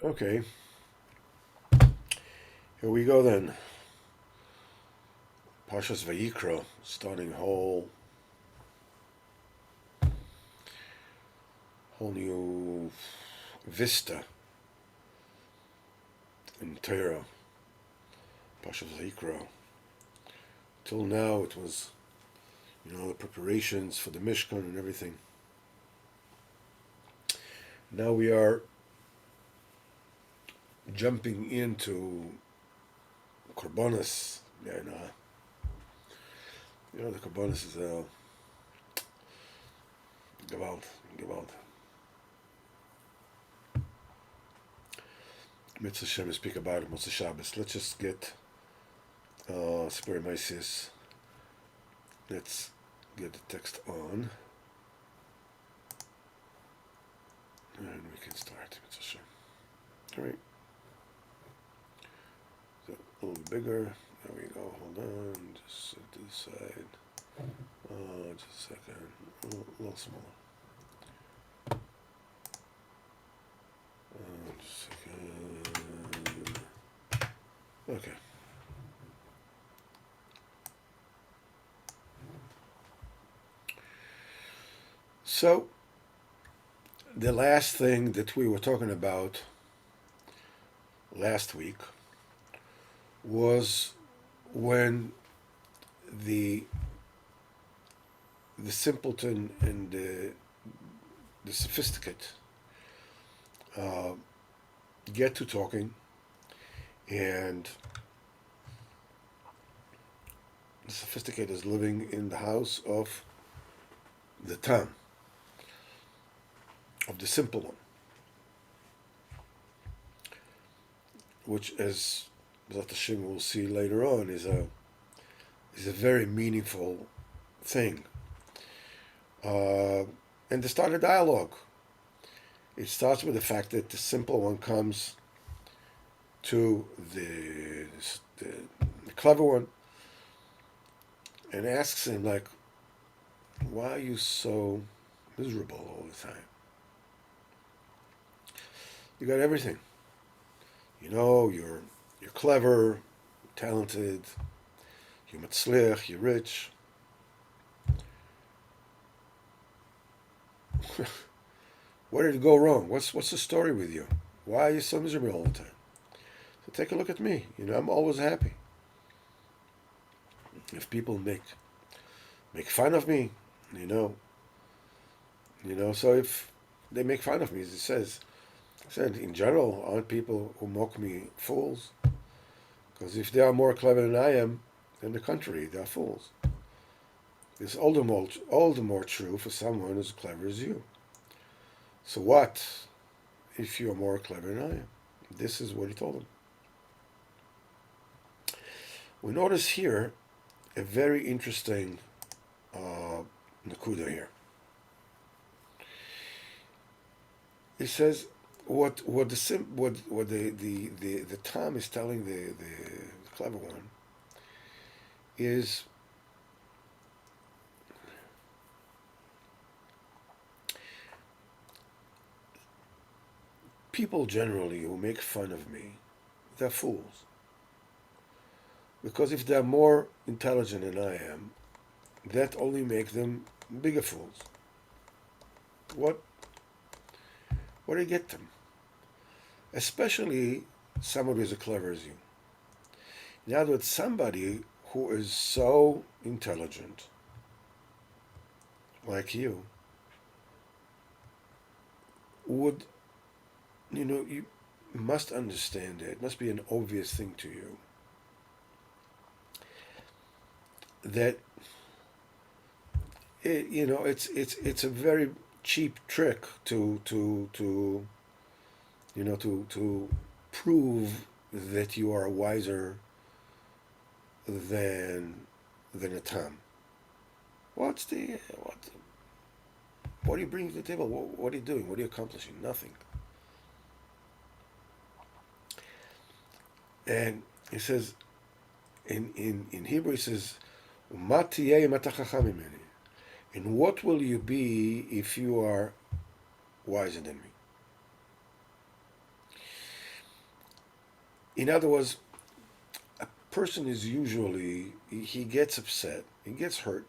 Okay, here we go then. Parshas Vayikra, starting whole new vista in Torah. Parshas Vayikra. Till now, it was the preparations for the Mishkan and everything. Now we are jumping into Korbanos. Yeah, the Korbanos is Gewalt, Gewalt. Mitzvah Shem speak about it, Moshe Shabbos. Let's just get Spirit Mysis. Let's get the text on. And we can start, Mitzvah Shem. Alright. So a little bigger. There we go. Hold on. Just set to the side. Just a second. A little smaller. Just a second. Okay. So, the last thing that we were talking about last week was when the Simpleton and the Sophisticate get to talking, and the Sophisticate is living in the house of the Tam, of the simple one, which, as Zat Hashem will see later on, is a very meaningful thing. And to start a dialogue, it starts with the fact that the simple one comes to the clever one and asks him, like, why are you so miserable all the time? You got everything. You're clever, talented, you're matzliach, you're rich. Where did it go wrong? What's the story with you? Why are you so miserable all the time? So take a look at me. I'm always happy. If people make fun of me, so if they make fun of me, as it said, in general, aren't people who mock me fools? Because if they are more clever than I am, in the country, they are fools. It's all the more true for someone as clever as you. So what if you're more clever than I am? This is what he told him. We notice here a very interesting nakuda here. He says what the Tom is telling the clever one is people generally who make fun of me, they're fools. Because if they're more intelligent than I am, that only makes them bigger fools. What do you get them? Especially someone who is as clever as you. In other words, somebody who is so intelligent, like you, would, you must understand it. It must be an obvious thing to you that it's a very cheap trick to prove that you are wiser than a Tom. What are you bringing to the table? What are you doing? What are you accomplishing? Nothing. And he says, in Hebrew, he says, and what will you be if you are wiser than me? In other words, a person is usually, he gets upset, he gets hurt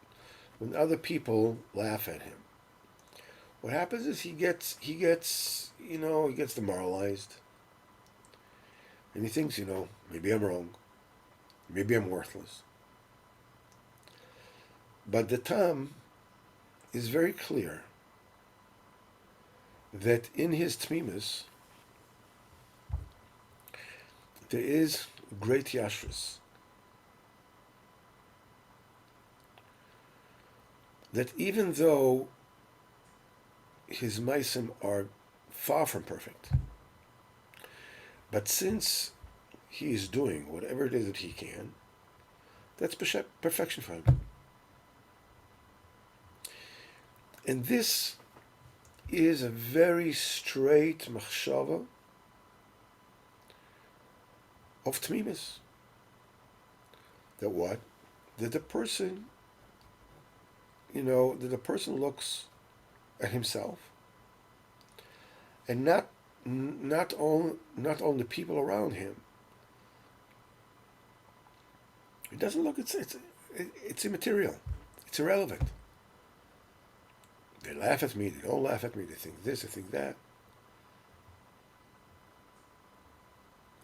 when other people laugh at him. What happens is he gets demoralized, and he thinks, maybe I'm wrong, maybe I'm worthless. But the Tam is very clear that in his Tmimus there is great Yashrus. That even though his Maisim are far from perfect, but since he is doing whatever it is that he can, that's perfection for him. And this is a very straight machshava of Tmimis. That what? That the person, that the person looks at himself, and not on the people around him. It doesn't look. It's immaterial. It's irrelevant. They laugh at me. They don't laugh at me. They think this. They think that.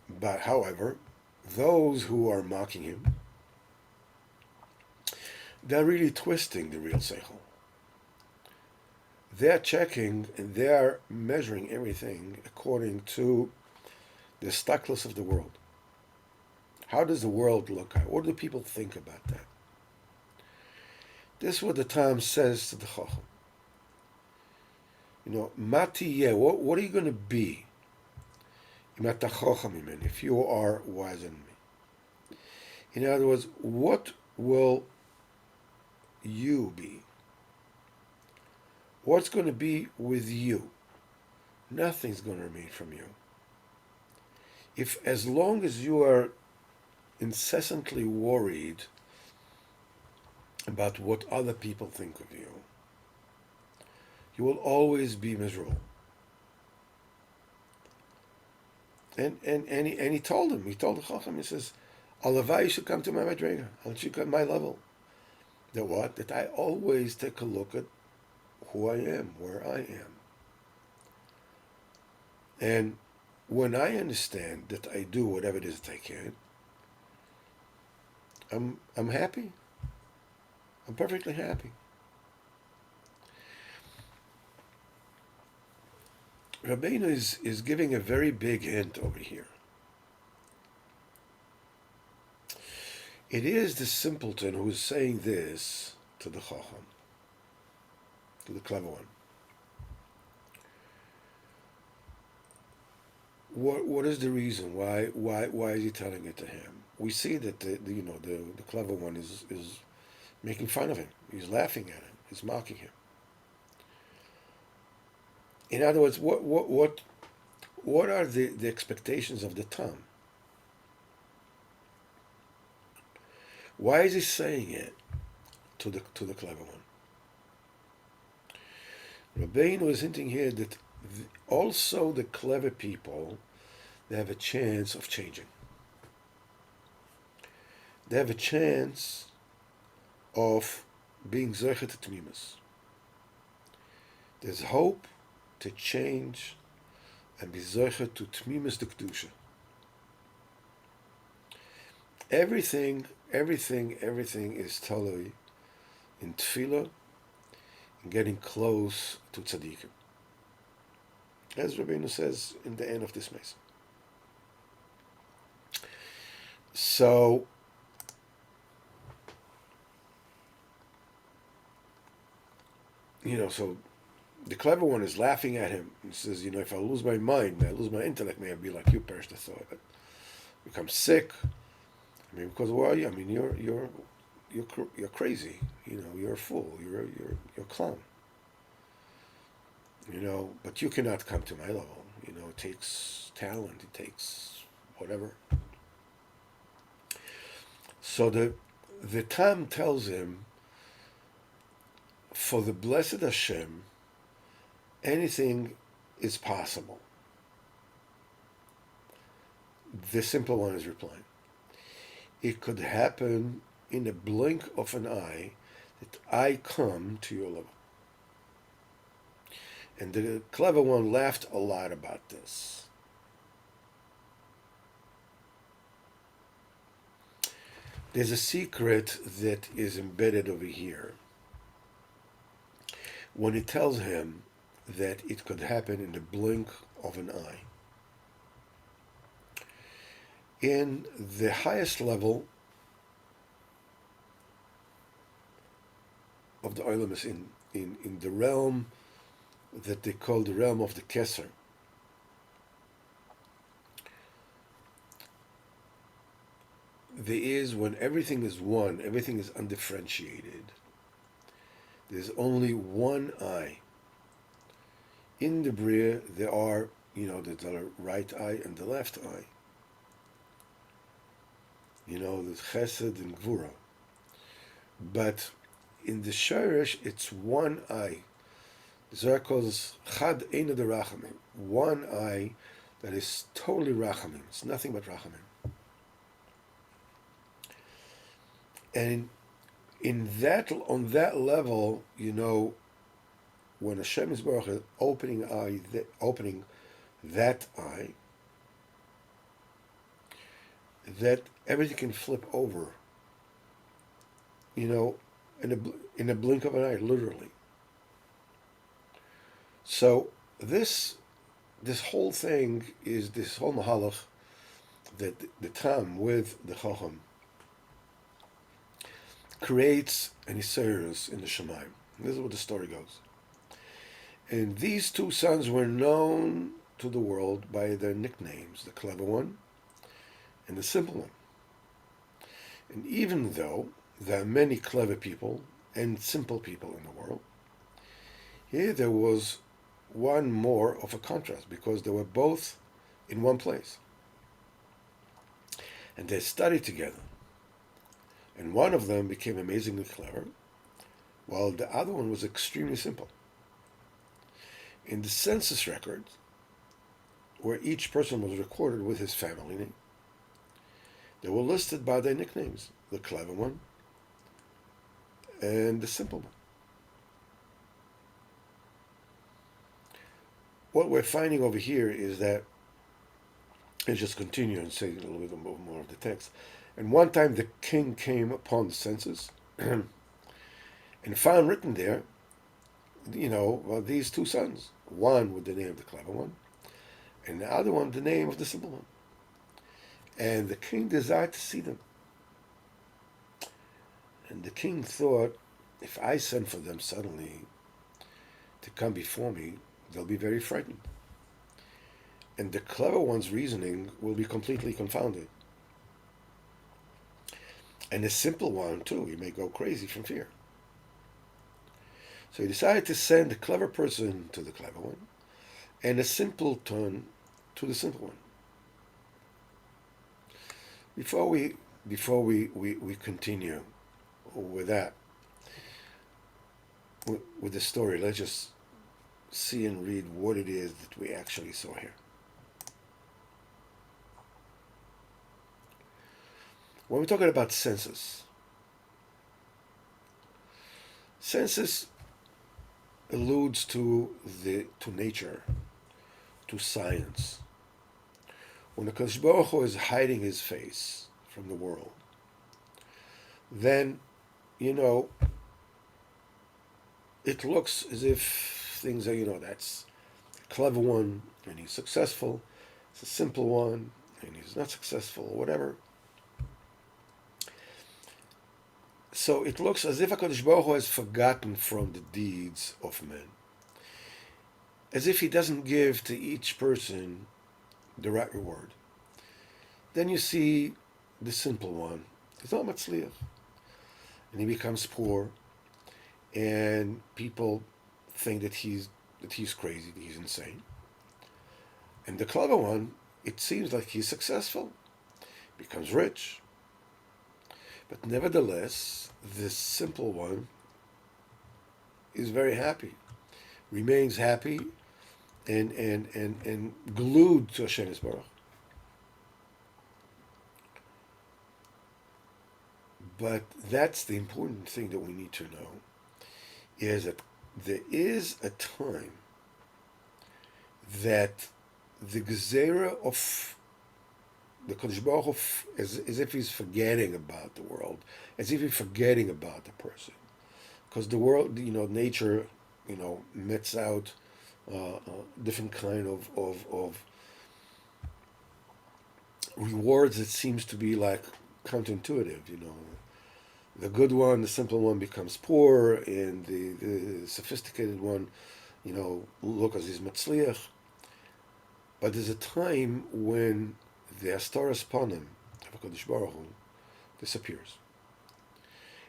But however, those who are mocking him, they're really twisting the real seichel. They're checking and they're measuring everything according to the staklos of the world. How does the world look at? What do people think about that? This is what the Tam says to the Chacham. Matiyeh, what are you going to be? If you are wiser than me. In other words, what will you be? What's going to be with you? Nothing's going to remain from you. If as long as you are incessantly worried about what other people think of you, you will always be miserable. And he told the Chacham, he says, Alavai, you should come to my madrega. I want you to come to my level. That what? That I always take a look at who I am, where I am. And when I understand that I do whatever it is that I can, I'm happy. I'm perfectly happy. Rabbeinu is giving a very big hint over here. It is the simpleton who is saying this to the Chacham, to the clever one. What is the reason? Why is he telling it to him? We see that the clever one is making fun of him. He's laughing at him. He's mocking him. In other words, what are the expectations of the Tam? Why is he saying it to the clever one? Rabbeinu is hinting here that also the clever people, they have a chance of changing. They have a chance of being Zochet Tmimus. There's hope to change and be Zochet to Tmimus de Kedusha. Everything is totally in tefillah and getting close to tzaddikim. As Rabbeinu says in the end of this mesa. So, so the clever one is laughing at him and says, if I lose my mind, I lose my intellect, may I be like you, perish the thought. But become sick. Because who are you? You're crazy. You're a fool. You're a clown. But you cannot come to my level. It takes talent. It takes whatever. So the Tam tells him, for the blessed Hashem, anything is possible. The simple one is replying. It could happen in a blink of an eye that I come to your level. And the clever one laughed a lot about this. There's a secret that is embedded over here when it tells him that it could happen in the blink of an eye. In the highest level of the Olam, in the realm that they call the realm of the Kesser, there is, when everything is one, everything is undifferentiated. There's only one eye. In the Bria, there are, the right eye and the left eye. There's Chesed and Gvura. But in the Shirish, it's one eye. The Zohar calls Chad Eina de Rachamim. One eye that is totally Rachamim. It's nothing but Rachamim. And on that level, when Hashem is Baruch is opening that eye, that everything can flip over. In a blink of an eye, literally. So this whole thing is this whole mahalach that the Tam with the Chacham creates an Iserus in the Shemaim. This is what the story goes. And these two sons were known to the world by their nicknames, the clever one and the simple one. And even though there are many clever people and simple people in the world, here there was one more of a contrast because they were both in one place. And they studied together. And one of them became amazingly clever, while the other one was extremely simple. In the census records, where each person was recorded with his family name, they were listed by their nicknames, the clever one and the simple one. What we're finding over here is that, let's just continue and say a little bit more of the text. And one time the king came upon the census and found written there, these two sons, one with the name of the clever one, and the other one the name of the simple one. And the king desired to see them. And the king thought, if I send for them suddenly to come before me, they'll be very frightened. And the clever one's reasoning will be completely confounded. And the simple one, too, he may go crazy from fear. So he decided to send the clever person to the clever one and a simpleton to the simple one. Before we continue with that, with the story, let's just see and read what it is that we actually saw here. When we're talking about census alludes to nature, to science. When the Kadosh Baruch Hu is hiding his face from the world, then, it looks as if things are, that's a clever one and he's successful, it's a simple one and he's not successful, or whatever. So it looks as if HaKadosh Baruch Hu has forgotten from the deeds of men. As if he doesn't give to each person the right reward. Then you see the simple one. He's not matzliach. And he becomes poor. And people think that he's crazy, that he's insane. And the clever one, it seems like he's successful. Becomes rich. But nevertheless, the simple one is very happy, remains happy, and glued to Hashem Yisborach. But that's the important thing that we need to know, is that there is a time that the Gezerah of the Kodesh Baruch Hu, as if he's forgetting about the world, as if he's forgetting about the person. Because the world, nature, mets out different kind of rewards that seems to be like counterintuitive. The good one, the simple one becomes poor, and the sophisticated one, look as he's matzliach. But there's a time when the Astoras Panim of HaKadosh Baruch Hu disappears.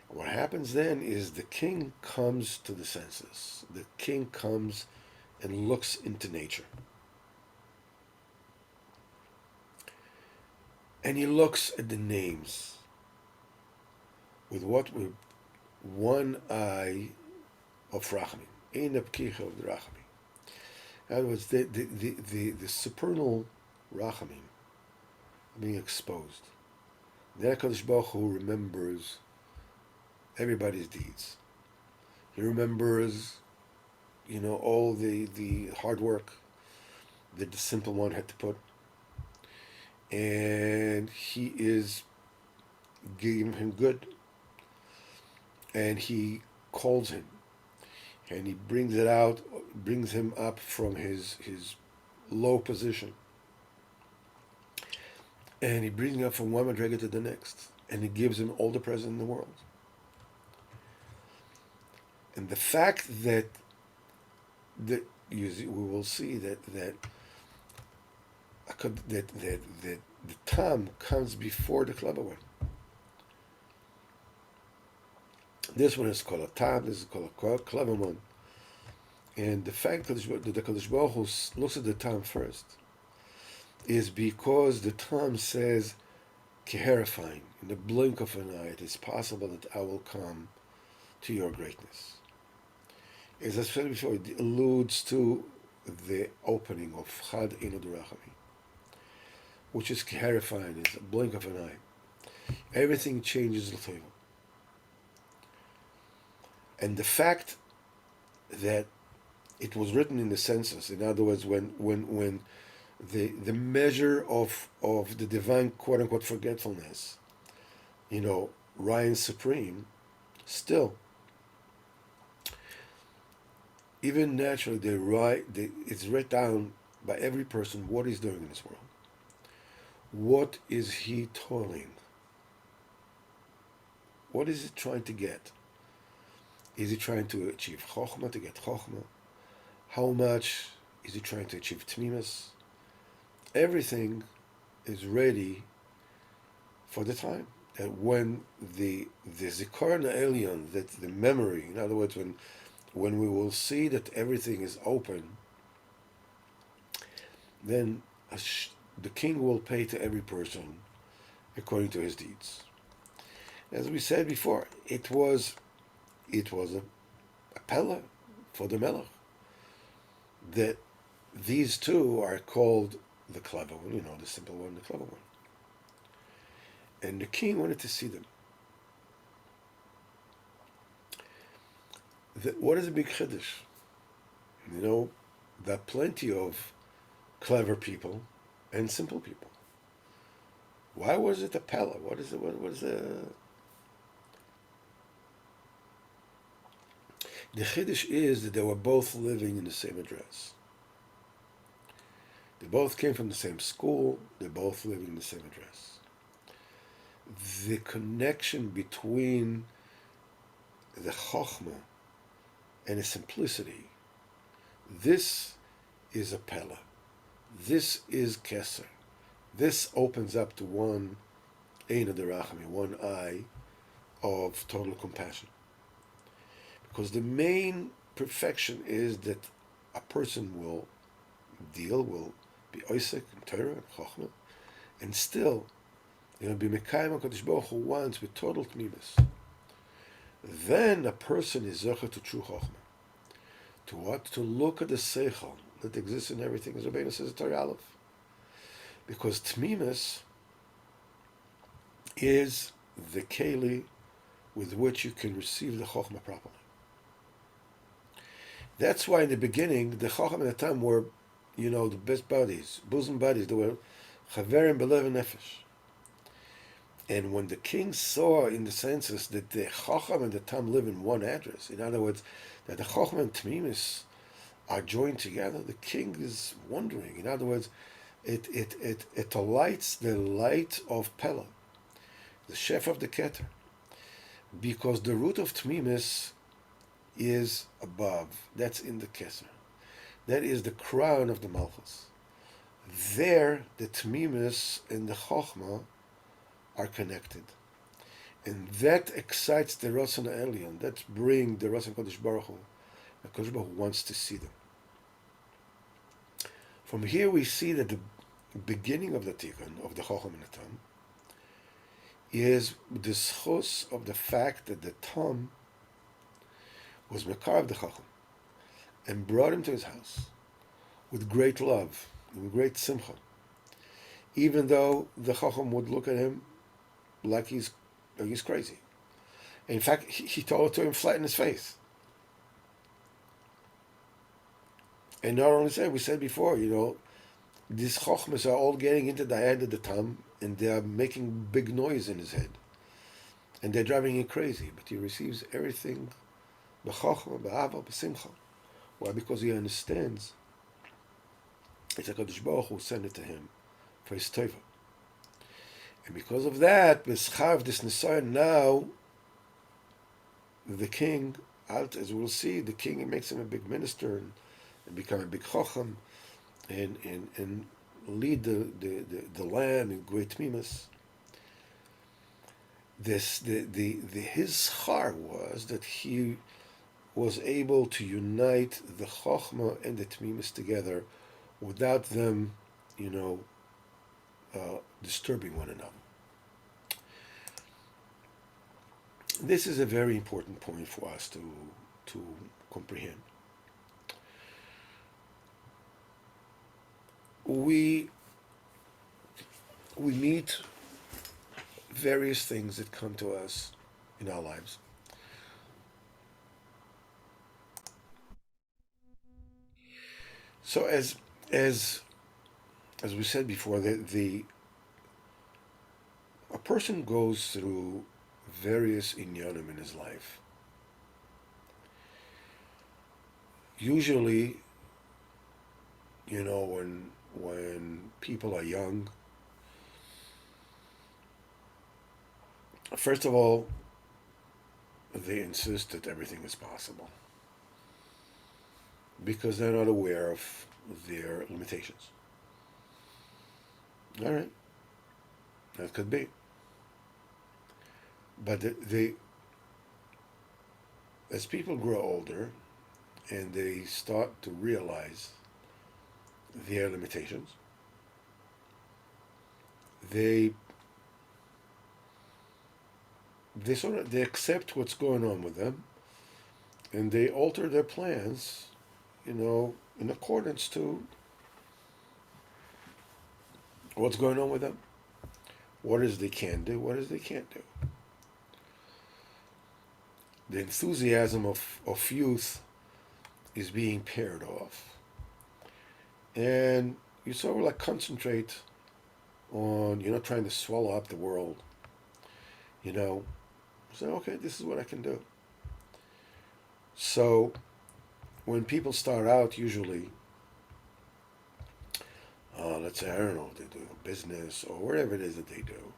What happens then is the king comes to the senses. The king comes and looks into nature. And he looks at the names with one eye of Rachamim. Ein Apkicha of the Rachamim. In other words, the supernal Rachamim being exposed. Then HaKadosh Baruch Hu remembers everybody's deeds. He remembers, all the hard work that the simple one had to put. And he is giving him good. And he calls him. And he brings him up from his low position. And he brings him up from one madrega to the next. And he gives him all the present in the world. And the fact that we will see that the tam comes before the clever one. This one is called a tam. This is called a clever one. And the fact that the Kodesh Baruch Hu looks at the tam first is because the tam says, "Keherifying, in the blink of an eye, it is possible that I will come to your greatness." As I said before, it alludes to the opening of Chad Eino Derachami, which is clarifying, it's a blink of an eye. Everything changes l'tova. And the fact that it was written in the census, in other words, when the measure of the divine quote unquote forgetfulness, reigns supreme, still, even naturally, it's written down by every person what he's doing in this world. What is he toiling? What is he trying to get? Is he trying to achieve chokhmah, to get chokhmah? How much is he trying to achieve tmimus? Everything is ready for the time. And when the zikaron elyon, that the memory, in other words, when we will see that everything is open, then the king will pay to every person according to his deeds. As we said before, it was a pella for the melech that these two are called the clever one, the simple one, the clever one. And the king wanted to see them. What is a big chiddush? There are plenty of clever people and simple people. Why was it a pella? What is it? What is it? The chiddush is that they were both living in the same address. They both came from the same school. They're both living in the same address. The connection between the chokhmah and the simplicity, this is a pella. This is keser. This opens up to one ein derachami, one eye of total compassion. Because the main perfection is that a person will be oisek and Torah and chokhmah, and still, be mekayim HaKadosh Baruch Hu once with total tmimus. Then a person is zocher to true chokhmah. To what? To look at the seichel that exists in everything, as Rabbeinu says in Torah Aleph. Because tmimus is the keli with which you can receive the Chokhmah properly. That's why in the beginning, the Chacham and the Tam were, the best buddies, bosom buddies. They were Chaverim Belev Nefesh. And when the king saw in the census that the Chacham and the Tam live in one address, in other words, that the Chacham and Tmimis are joined together, the king is wondering. In other words, it alights the light of Pella, the chef of the Keter, because the root of Tmimis is above. That's in the Keser. That is the crown of the Malchus. There, the Tmimis and the Chochmah are connected. And that excites the Rasan Elyon. That's bring the Rasan Kodesh Baruch Hu. The Kodesh Baruch Hu wants to see them. From here we see that the beginning of the Tikkun, of the Chocham and the Tam, is the schos of the fact that the Tam was Mekar of the Chacham and brought him to his house with great love and great simcha, even though the Chacham would look at him like he's crazy. In fact, he told it to him flat in his face. And not only that, we said before, these Chochmas are all getting into the head of the Tam, and they are making big noise in his head. And they're driving him crazy, but he receives everything b'chochma, b'ava, b'simcha. Why? Because he understands it's HaKadosh Baruch Hu sent it to him for his teva. And because of that, b'schar of this Nisayon, now the king, as we'll see, the king makes him a big minister and become a big chacham and lead the land in great mimas. His schar was that he was able to unite the Chochmah and the Tmimis together without them, disturbing one another. This is a very important point for us to comprehend. We meet various things that come to us in our lives. So as we said before, a person goes through various inyanim in his life. Usually, when people are young, first of all, they insist that everything is possible because they're not aware of their limitations. All right, that could be. But as people grow older and they start to realize their limitations, they accept what's going on with them, and they alter their plans, in accordance to what's going on with them. What is they can do, what is they can't do. The enthusiasm of youth is being paired off. And you sort of concentrate on, trying to swallow up the world. Say, okay, this is what I can do. So when people start out, usually, let's say, I don't know, they do business or whatever it is that they do.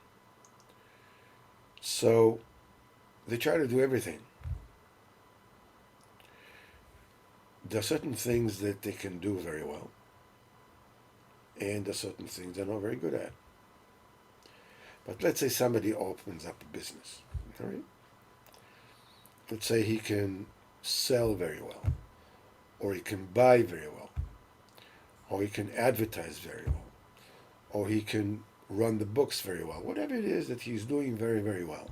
So they try to do everything. There are certain things that they can do very well, and there are certain things they're not very good at. But let's say somebody opens up a business, all right? Let's say he can sell very well, or he can buy very well, or he can advertise very well, or he can run the books very well, whatever it is that he's doing very, very well.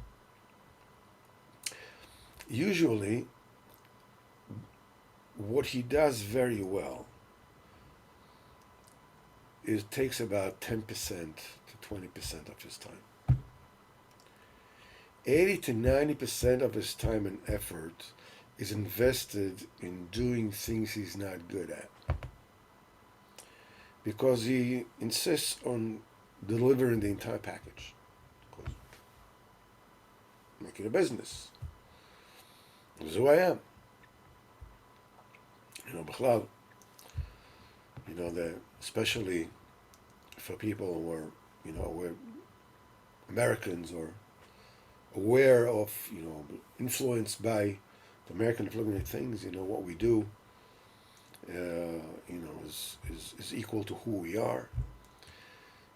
Usually, what he does very well takes about 10% to 20% of his time. 80 to 90% of his time and effort is invested in doing things he's not good at because he insists on delivering the entire package. Make it a business. This is who I am. B'chlal, that especially for people who are, we're Americans or aware of, influenced by the American implemented things, what we do, is equal to who we are.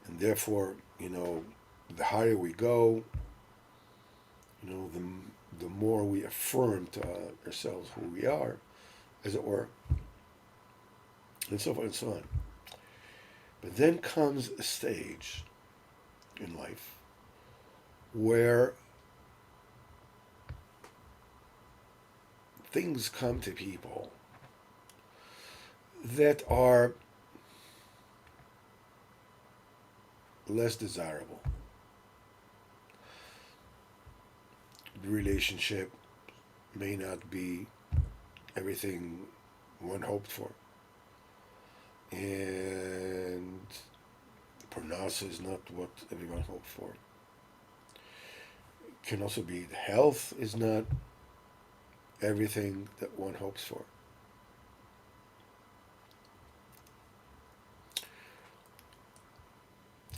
And therefore, the higher we go, the more we affirm to ourselves who we are, as it were, and so forth and so on. But then comes a stage in life where things come to people that are less desirable. The relationship may not be everything one hoped for. And parnasa is not what everyone hoped for. It can also be the health is not everything that one hopes for.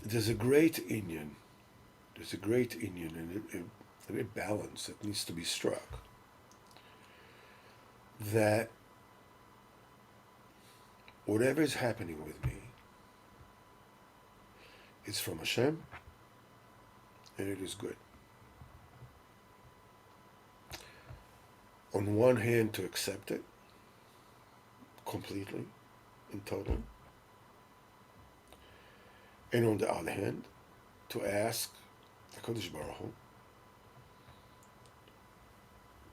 There's a great Inyan and a great balance that needs to be struck. That whatever is happening with me is from Hashem and it is good. On one hand, to accept it completely and totally. And on the other hand, to ask HaKadosh Baruch Hu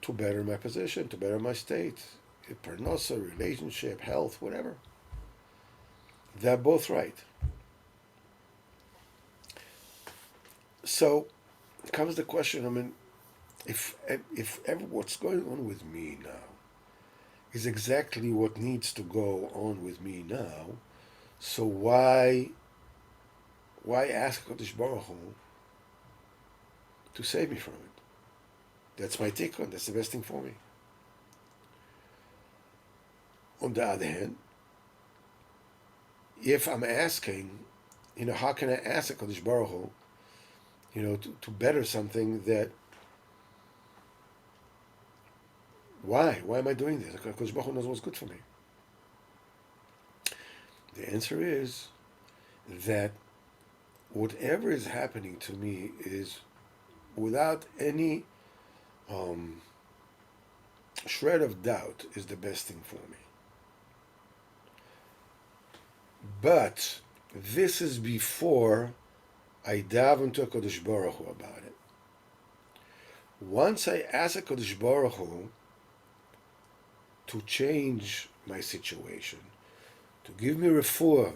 to better my position, to better my state, parnasa, relationship, health, whatever. They're both right. So comes the question, if ever what's going on with me now is exactly what needs to go on with me now, so why ask HaKadosh Baruch Hu to save me from it? That's my tikkun, that's the best thing for me. On the other hand, if I'm asking, how can I ask HaKadosh Baruch Hu, to better something that, why? Why am I doing this? HaKadosh Baruch Hu knows what's good for me. The answer is that whatever is happening to me is without any shred of doubt is the best thing for me. But this is before I daven to HaKadosh Baruch Hu about it. Once I ask HaKadosh Baruch Hu to change my situation, to give me refuah,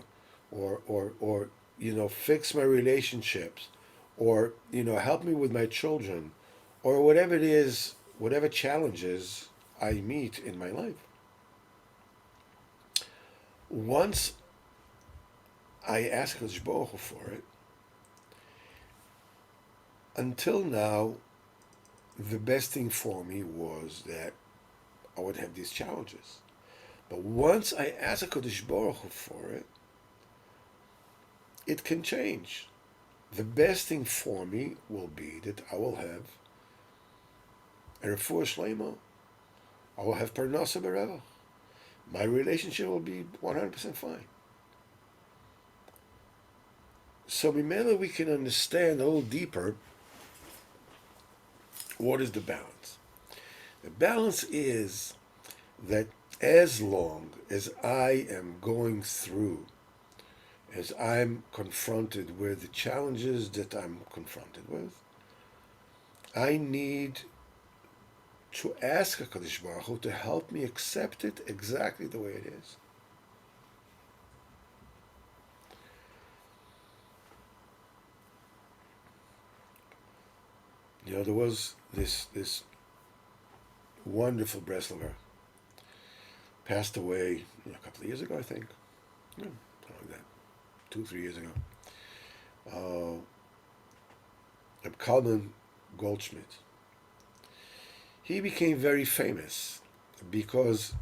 or fix my relationships, or help me with my children, or whatever it is, whatever challenges I meet in my life. Once I ask HaKadosh Baruch Hu for it, until now, the best thing for me was that I would have these challenges. But once I ask HaKadosh Baruch Hu for it, it can change. The best thing for me will be that I will have a refuah shlema. I will have parnasa berevach. My relationship will be 100% fine. So maybe we can understand a little deeper what is the balance. The balance is that as long as I am going through, as I'm confronted with the challenges that I'm confronted with, I need to ask HaKadosh Baruch Hu to help me accept it exactly the way it is. There was this wonderful Breslover, passed away a couple of years ago, I think. Something like that, 2, 3 years ago. Kalman Goldschmidt. He became very famous because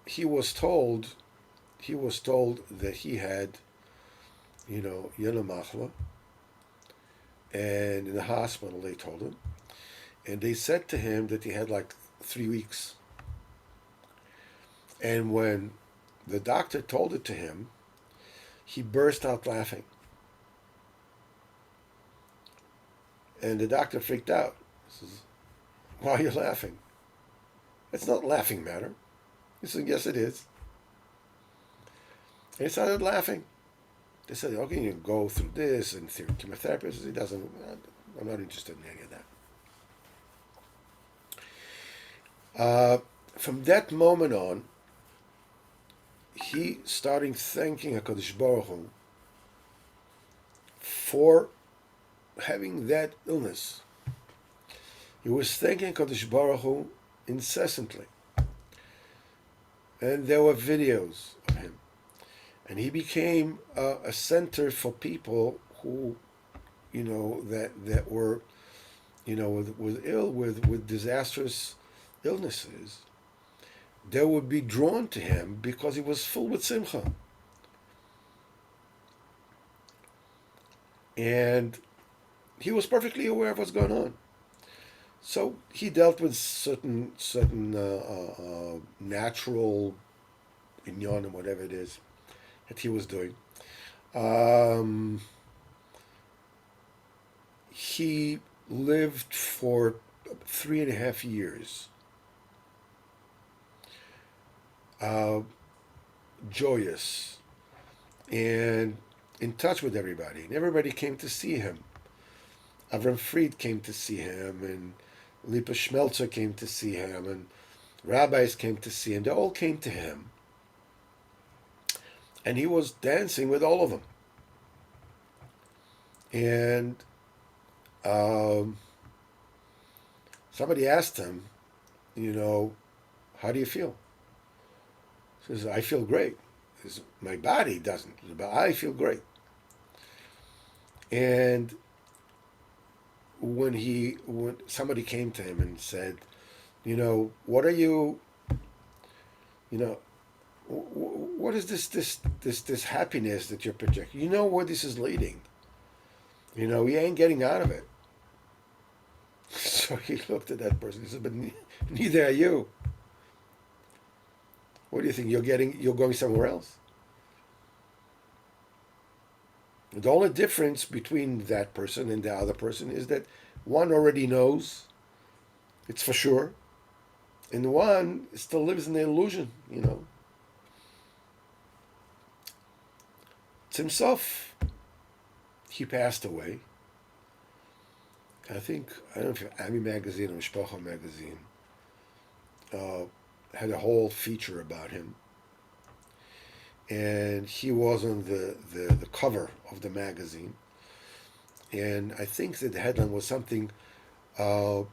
he was told that he had, Yena Machla, and in the hospital they told him, and they said to him that he had like 3 weeks. And when the doctor told it to him, he burst out laughing. And the doctor freaked out. He says, "Why are you laughing? It's not laughing matter." He said, "Yes, it is." And he started laughing. They said, "Okay, you go through this and through chemotherapy." He says, "He doesn't. I'm not interested in any of that." From that moment on, he started thanking HaKadosh Baruch Hu for having that illness. He was thanking HaKadosh Baruch Hu incessantly. And there were videos of him. And he became a center for people who, that were, with ill, with disastrous illnesses. They would be drawn to him because he was full with simcha. And he was perfectly aware of what's going on. So he dealt with certain natural inyan and whatever it is that he was doing. He lived for 3.5 years. Joyous and in touch with everybody, and everybody came to see him. Avram Fried came to see him, and Lipa Schmelzer came to see him, and rabbis came to see him. They all came to him, and he was dancing with all of them. And somebody asked him, "How do you feel?" He says, "I feel great." He says, "My body doesn't, but I feel great." And when somebody came to him and said, "What are you, what is this happiness that you're projecting? You know where this is leading. You ain't getting out of it." So he looked at that person. He said, "But neither are you. What do you think? You're going somewhere else?" The only difference between that person and the other person is that one already knows, it's for sure, and one still lives in the illusion, It's himself. He passed away. I don't know if Ami magazine or Mishpacha magazine had a whole feature about him. And he was on the cover of the magazine. And I think that the headline was something, the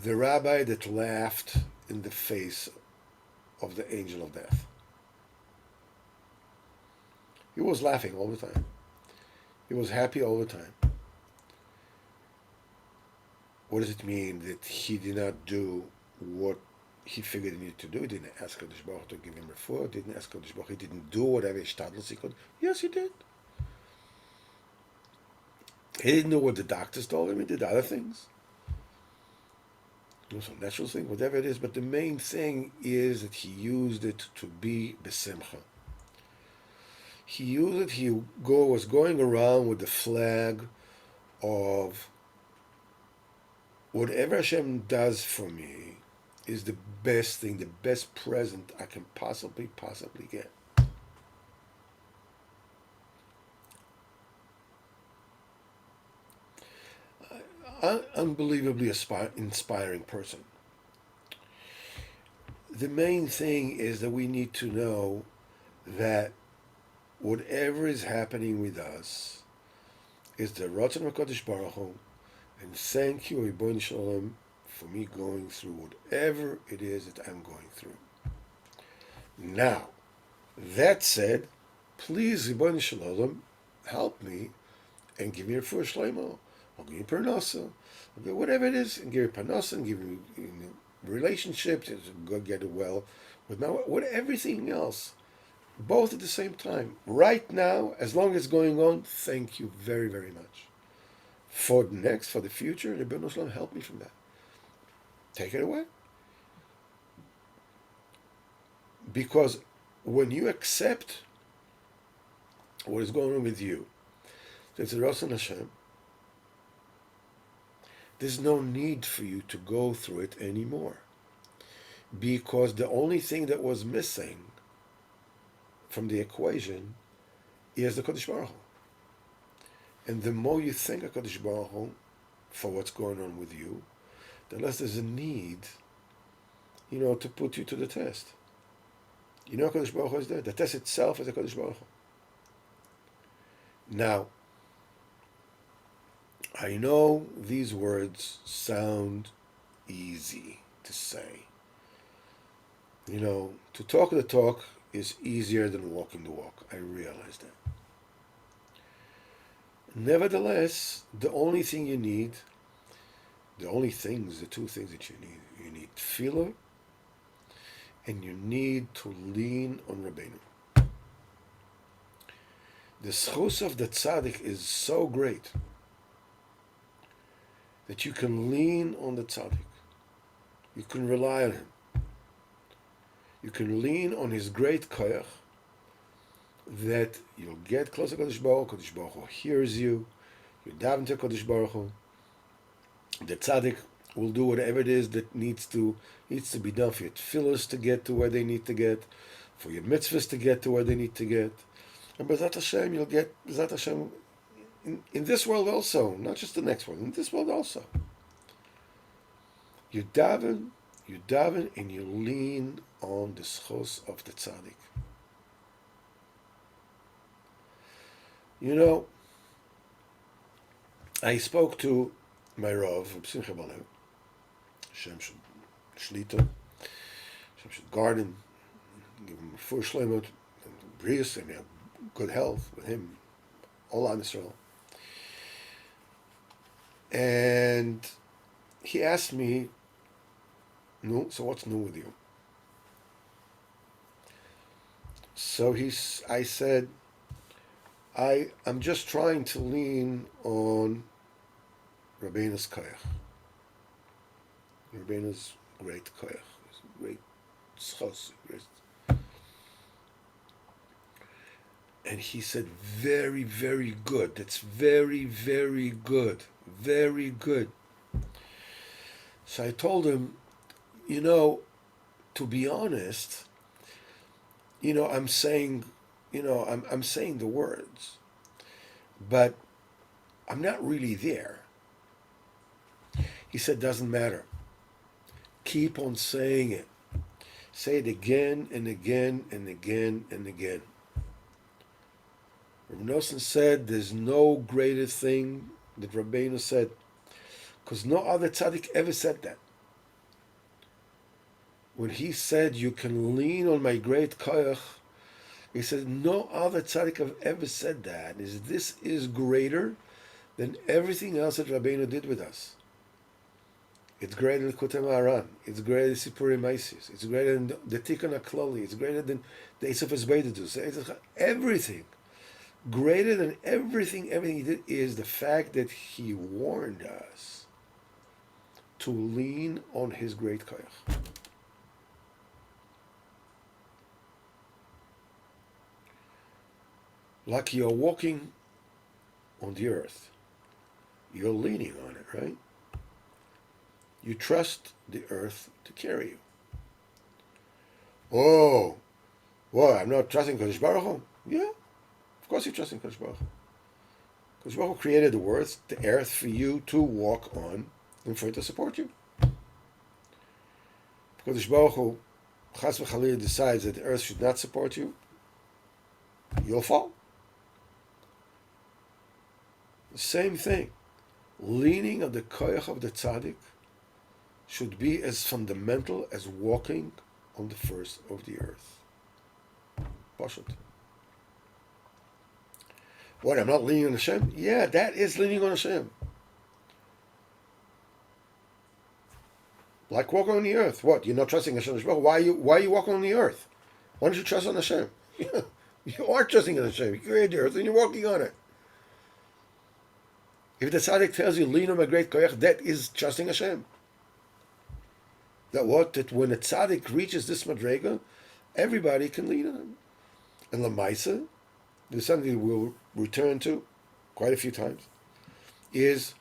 rabbi that laughed in the face of the angel of death. He was laughing all the time. He was happy all the time. What does it mean that he did not do what he figured he needed to do? He didn't ask Kadosh Baruch to give him refuah. Didn't ask Kadosh Baruch. He didn't do whatever ishtadlus he could. Yes, he did. He didn't know what the doctors told him. He did other things. Some natural thing, whatever it is. But the main thing is that he used it to be besimcha. He used it. He was going around with the flag of whatever Hashem does for me is the best thing, the best present I can possibly get. Unbelievably inspiring person. The main thing is that we need to know that whatever is happening with us is the Ratzon HaKadosh Baruch Hu, and thank you, Ribono Shel Olam, for me going through whatever it is that I'm going through. Now, that said, please, Ribono Shel Olam, help me and give me a refuah shlema, or give me parnasa, or whatever it is, and give me parnasa, and give me relationships, go get it well with my everything else, both at the same time. Right now, as long as it's going on, thank you very, very much. For the next, for the future, Ribono Shel Olam, help me from that. Take it away. Because when you accept what is going on with you, it's a Ratzon Hashem, there's no need for you to go through it anymore. Because the only thing that was missing from the equation is the Kodesh Baruch Hu. And the more you thank HaKadosh Baruch Hu for what's going on with you, the less there's a need, to put you to the test. HaKadosh Baruch Hu is there. The test itself is HaKadosh Baruch Hu. Now, I know these words sound easy to say. To talk the talk is easier than walking the walk. I realize that. Nevertheless, the only thing you need, the two things that you need tefillah, and you need to lean on Rabbeinu. The schos of the tzaddik is so great that you can lean on the tzaddik. You can rely on him. You can lean on his great koyach, that you'll get close to Kodesh Baruch Hu. Kodesh Baruch Hu hears you. You daven to Kodesh Baruch Hu. The tzaddik will do whatever it is that needs to be done for your tefillos to get to where they need to get, for your mitzvahs to get to where they need to get. And B'ezrat Hashem, you'll get B'ezrat Hashem in this world also, not just the next world, in this world also. You daven, and you lean on the schos of the tzaddik. I spoke to my Rav, Simcha Balev, Shem Shlita, Shem Garden, give him a refuah shlema, Brius, and have good health with him, all on Israel. And he asked me, "No, so what's new with you?" So I said, I'm just trying to lean on Rabbeinu's koyach. Rabbeinu's great koyach, great schos. And he said, very, very good. That's very, very good. Very good. So I told him, to be honest, I'm saying, I'm saying the words, but I'm not really there. He said, doesn't matter. Keep on saying it. Say it again and again and again and again. Rabbi Nosson said, there's no greater thing that Rabbeinu said, because no other tzaddik ever said that. When he said, you can lean on my great koyach, he said, no other tzaddik have ever said that. This is greater than everything else that Rabbeinu did with us. It's greater than Kutem Aran. It's greater than Sipurim Maisis. It's greater than the Tikkun HaKlali. It's greater than the Esav Esbeidus. Everything. Greater than everything he did is the fact that he warned us to lean on his great koyach. Like you're walking on the earth. You're leaning on it, right? You trust the earth to carry you. Oh, well, I'm not trusting Kodesh Baruch Hu. Yeah, of course you're trusting Kodesh Baruch Hu. Kodesh Baruch Hu created the earth for you to walk on and for it to support you. If Kodesh Baruch Hu, Chas v'Chalil, decides that the earth should not support you, you'll fall. The same thing. Leaning on the koyach of the tzaddik should be as fundamental as walking on the first of the earth. Pashut. What, I'm not leaning on Hashem? Yeah, that is leaning on Hashem. Like walking on the earth. What, you're not trusting Hashem? Why are you walking on the earth? Why don't you trust on Hashem? You are trusting in Hashem. You created the earth and you're walking on it. If the tzaddik tells you, lean on my great koyach, that is trusting Hashem. That when a tzaddik reaches this madrega, everybody can lean on him. And Lamaisa, there's something we'll return to quite a few times, is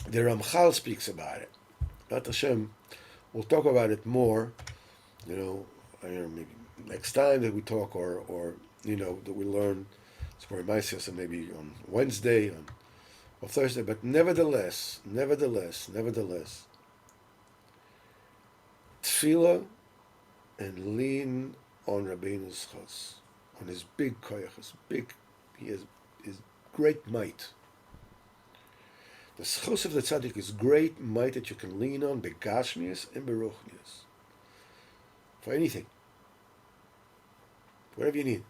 the Ramchal speaks about it. Not Hashem. We'll talk about it more, maybe next time that we talk, or that we learn Spori Maisios, and maybe on Wednesday or Thursday. But nevertheless, tefillah and lean on Rabbeinu's chos, on his big koyach, he has his great might. The chos of the tzaddik is great might that you can lean on begashmius and beruchnius for anything, whatever you need.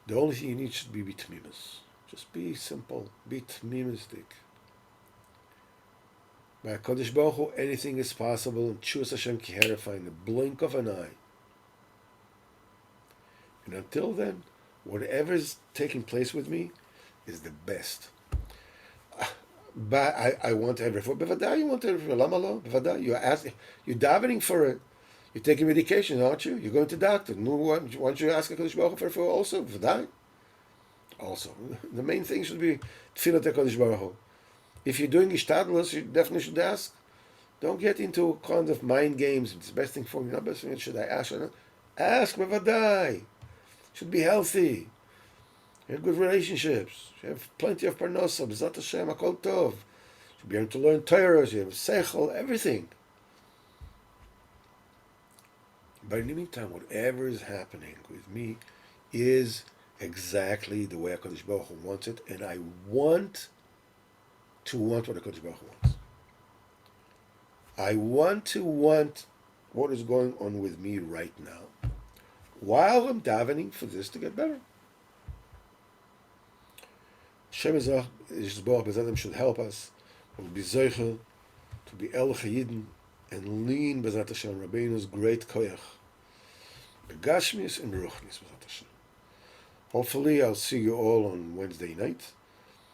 The only thing you need should be tmimus. Just be simple, be tmimistic. By HaKadosh Baruch Hu, anything is possible, and Tshuvas Hashem Kiherify in the blink of an eye. And until then, whatever is taking place with me is the best. But I want every for Bevada, you want every for Lama lo, Bevada, you're davening for it. You're taking medication, aren't you? You're going to doctor. Why don't you ask HaKadosh Baruch Hu for also? Bevada? Also. The main thing should be Tfilat HaKadosh Baruch Hu. If you're doing Ishtadlus, you definitely should ask. Don't get into kind of mind games. It's the best thing for me. Not best thing. Should I ask? Ask, bevadai. Should be healthy. You have good relationships. You have plenty of parnosa. B'zat Hashem, hakol tov. Should be able to learn Torah. You have seichel, everything. But in the meantime, whatever is happening with me is exactly the way HaKadosh Baruch Hu wants it, and I want to want what HaKadosh Baruch Hu wants. I want to want what is going on with me right now, while I'm davening for this to get better. Hashem Yisborach B'Zadam should help us to be Zeichel, to be El Chayidin, and lean B'Zat Hashem, Rabbeinu's great koyach, Begashmius and Beruchnis B'Zat Hashem. Hopefully I'll see you all on Wednesday night.